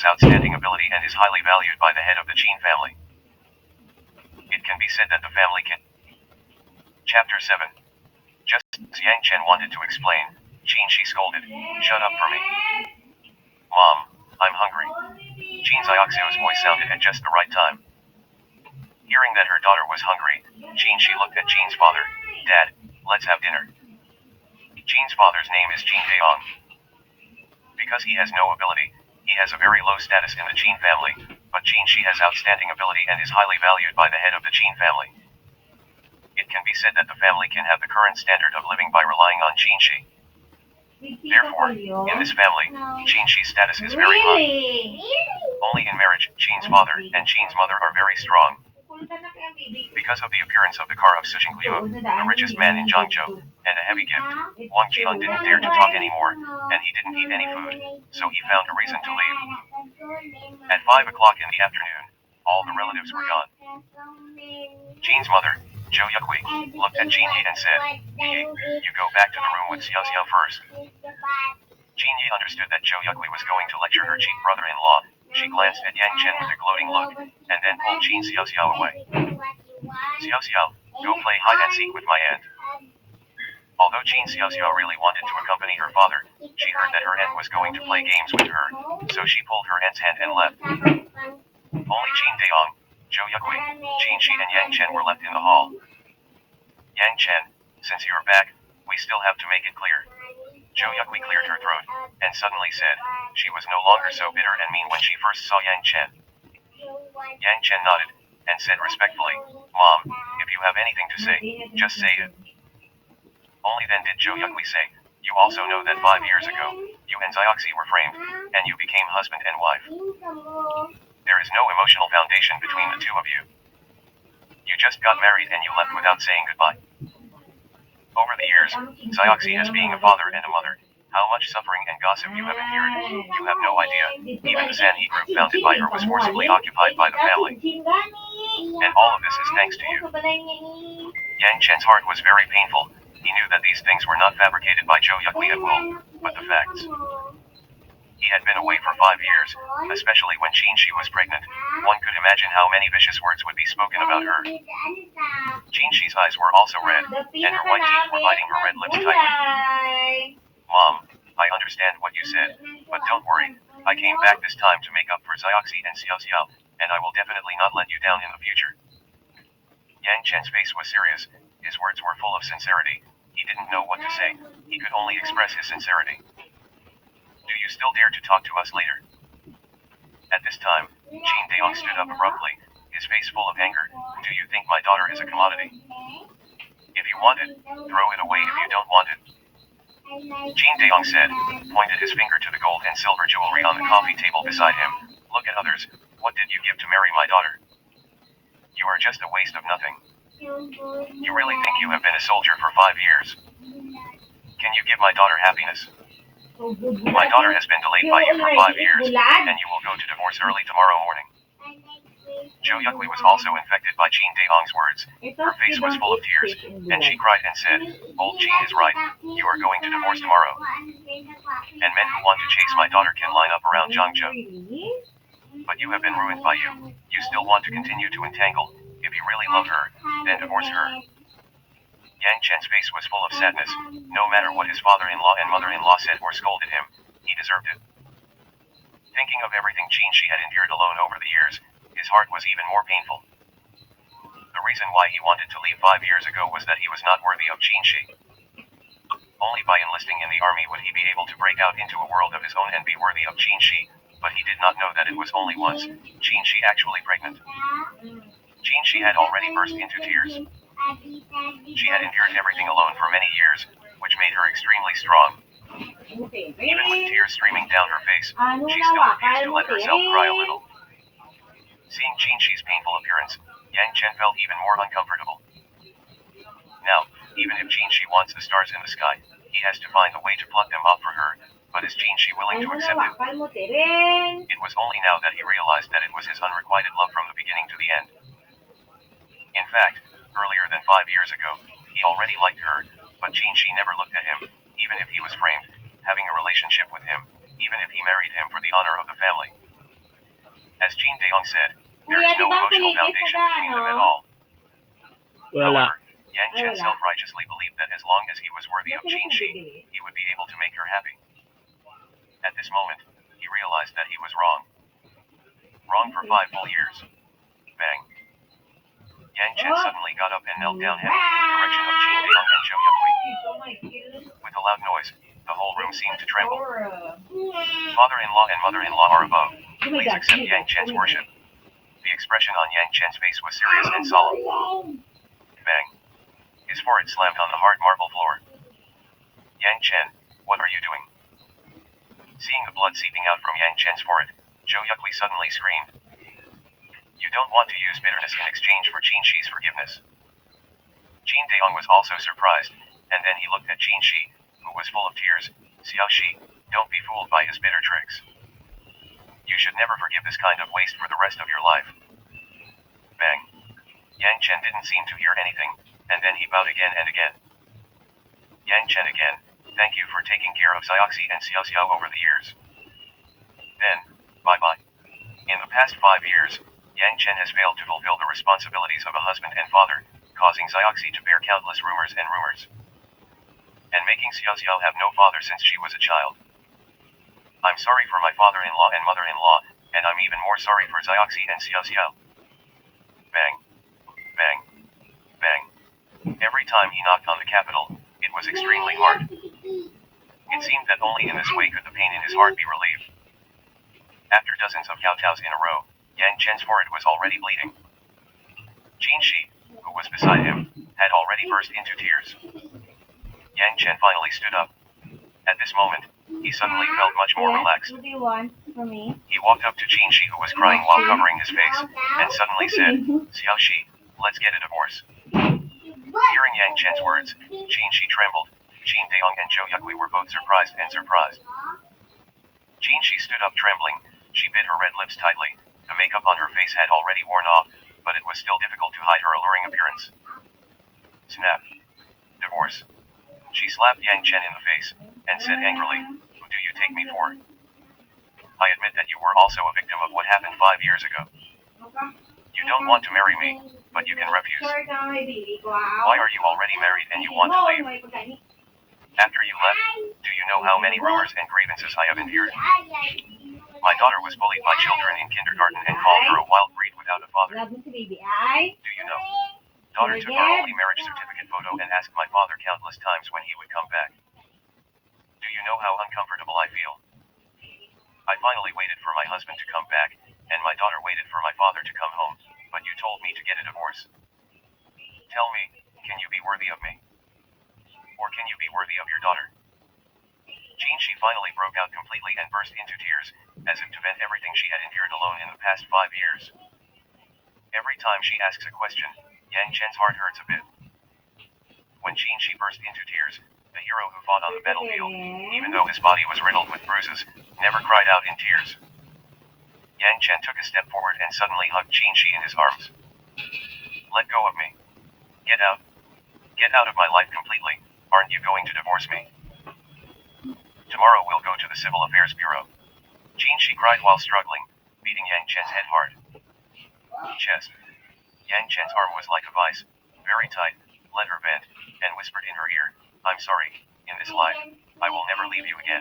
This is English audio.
outstanding ability and is highly valued by the head of the Qin family. It can be said that the family can. Chapter 7. Just as Yangchen wanted to explain, Qin she scolded, "Shut up for me. Mom, I'm hungry." Qin Xiaoxiu's voice sounded at just the right time. Hearing that her daughter was hungry, Qin she looked at Qin's father. "Dad, let's have dinner." Qin's father's name is Qin Daong. Because he has no ability, he has a very low status in the Qin family, but Qin she has outstanding ability and is highly valued by the head of the Qin family. It can be said that the family can have the current standard of living by relying on Qin shi. Therefore, in this family, Qin shi's status is very high. Only in marriage, Qin's father and Qin's mother are very strong. Because of the appearance of the car of Sujingliu, the richest man in Zhangzhou, and a heavy gift, Wang Qian didn't dare to talk anymore, and he didn't eat any food, so he found a reason to leave. At 5 o'clock in the afternoon, all the relatives were gone. Qin's mother, Zhou Yukui, looked at Qin Yi and said, "Yi, you go back to the room with Xiao Xiao first." Qin Yi understood that Zhou Yukui was going to lecture her cheap brother-in-law. She glanced at Yangchen with a gloating look, and then pulled Qin Xiao Xiao away. "Xiao Xiao, go play hide-and-seek with my aunt." Although Qin Xiao Xiao really wanted to accompany her father, she heard that her aunt was going to play games with her, so she pulled her aunt's hand and left. Only Qin Daong, Zhou Yukui, Qin Shi and Yangchen were left in the hall. "Yangchen, since you're back, we still have to make it clear." Zhou Yukui cleared her throat, and suddenly said, she was no longer so bitter and mean when she first saw Yangchen. Yangchen nodded, and said respectfully, "Mom, if you have anything to say, just say it." Only then did Zhou Yukui say, "You also know that 5 years ago, you and Xiaoxi were framed, and you became husband and wife. There is no emotional foundation between the two of you. You just got married and you left without saying goodbye. Over the years, Xiaoxi has being a father and a mother, how much suffering and gossip you have endured, you have no idea. Even the Sanhe group founded by her was forcibly occupied by the family. And all of this is thanks to you." Yang Chen's heart was very painful. He knew that these things were not fabricated by Zhou Yukui at will, but the facts. He had been away for 5 years, especially when Qin Shi was pregnant. One could imagine how many vicious words would be spoken about her. Qin Shi's eyes were also red, and her white teeth were biting her red lips tightly. "Mom, I understand what you said, but don't worry, I came back this time to make up for Xiaoxi and Xiao Xiao, and I will definitely not let you down in the future." Yang Chen's face was serious, his words were full of sincerity. He didn't know what to say, he could only express his sincerity. "Do you still dare to talk to us later?" At this time, Qin Daong stood up abruptly, his face full of anger. "Do you think my daughter is a commodity? If you want it, throw it away if you don't want it." Qin Daong said, pointed his finger to the gold and silver jewelry on the coffee table beside him. "Look at others, what did you give to marry my daughter? You are just a waste of nothing. You really think you have been a soldier for 5 years? Can you give my daughter happiness? My daughter has been delayed by you for 5 years, and you will go to divorce early tomorrow morning." Zhou Yukui was also infected by Qin Daong's words. Her face was full of tears, and she cried and said, "Old Qin is right, you are going to divorce tomorrow. And men who want to chase my daughter can line up around Zhangzhou. But you have been ruined by you still want to continue to entangle. If you really love her, then divorce her." Yang Chen's face was full of sadness. No matter what his father-in-law and mother-in-law said or scolded him, he deserved it. Thinking of everything Qin Shi had endured alone over the years, his heart was even more painful. The reason why he wanted to leave 5 years ago was that he was not worthy of Qin Shi. Only by enlisting in the army would he be able to break out into a world of his own and be worthy of Qin Shi, but he did not know that it was only once, Qin Shi actually pregnant. Qin Shi had already burst into tears. She had endured everything alone for many years, which made her extremely strong. Even with tears streaming down her face, she still refused to let herself cry a little. Seeing Qin Shi's painful appearance, Yang Chen felt even more uncomfortable. Now, even if Qin Shi wants the stars in the sky, he has to find a way to pluck them off for her, but is Qin Shi willing to accept it? It was only now that he realized that it was his unrequited love from the beginning to the end. In fact, earlier than 5 years ago, he already liked her, but Qin Shi never looked at him, even if he was framed, having a relationship with him, even if he married him for the honor of the family. As Jin Daong said, there is no emotional foundation between them at all. Wala. However, Yang Chen self-righteously believed that as long as he was worthy of Qin Shi, he would be able to make her happy. At this moment, he realized that he was wrong. Wrong for 5 full years. Bang. Yang Chen suddenly got up and knelt down heading in the direction of Qin Daong and Zhou Yukui. With a loud noise, the whole room seemed to tremble. Father-in-law and mother-in-law are above. Please accept Yang Chen's worship. The expression on Yang Chen's face was serious and solemn. Bang. His forehead slammed on the hard marble floor. Yang Chen, what are you doing? Seeing the blood seeping out from Yang Chen's forehead, Zhou Yukui suddenly screamed. You don't want to use bitterness in exchange for Qin Shi's forgiveness. Jin Daong was also surprised, and then he looked at Qin Shi, who was full of tears. Xiao Shi, don't be fooled by his bitter tricks. You should never forgive this kind of waste for the rest of your life. Bang. Yang Chen didn't seem to hear anything, and then he bowed again and again. Yang Chen again, thank you for taking care of Xiaoxi and Xiao Xiao over the years. Then, bye-bye. In the past 5 years, Yang Chen has failed to fulfill the responsibilities of a husband and father, causing Xiaoxi to bear countless rumors, and making Xiao Xiao have no father since she was a child. I'm sorry for my father-in-law and mother-in-law, and I'm even more sorry for Xiaoxi and Xiao Xiao. Bang. Bang. Bang. Every time he knocked on the capital, it was extremely hard. It seemed that only in this way could the pain in his heart be relieved. After dozens of kowtows in a row, Yang Chen's forehead was already bleeding. Qin Shi, who was beside him, had already burst into tears. Yang Chen finally stood up. At this moment, he suddenly felt much more relaxed. What do you want from me? He walked up to Qin Shi, who was crying while covering his face, and suddenly said, Xiao Shi, let's get a divorce. Hearing Yang Chen's words, Qin Shi trembled. Jin Daong and Zhou Yukui were both surprised. Qin Shi stood up trembling. She bit her red lips tightly. The makeup on her face had already worn off, but it was still difficult to hide her alluring appearance. Snap. Divorce. She slapped Yang Chen in the face, and said angrily, who do you take me for? I admit that you were also a victim of what happened 5 years ago. You don't want to marry me, but you can refuse. Why are you already married and you want to leave? After you left, do you know how many rumors and grievances I have endured? My daughter was bullied by children in kindergarten and called her a wild breed without a father. Do you know? Daughter took our only marriage certificate photo and asked my father countless times when he would come back. Do you know how uncomfortable I feel? I finally waited for my husband to come back, and my daughter waited for my father to come home, but you told me to get a divorce. Tell me, can you be worthy of me? Or can you be worthy of your daughter? Qin Shi finally broke out completely and burst into tears, as if to vent everything she had endured alone in the past 5 years. Every time she asks a question, Yang Chen's heart hurts a bit. When Qin Shi burst into tears, the hero who fought on the battlefield, even though his body was riddled with bruises, never cried out in tears. Yang Chen took a step forward and suddenly hugged Qin Shi in his arms. Let go of me. Get out. Get out of my life completely. Aren't you going to divorce me? Tomorrow we'll go to the Civil Affairs Bureau. Qin Shi cried while struggling, beating Yang Chen's head hard. Chest. Yang Chen's arm was like a vice, very tight, let her vent, and whispered in her ear, I'm sorry, in this life, I will never leave you again.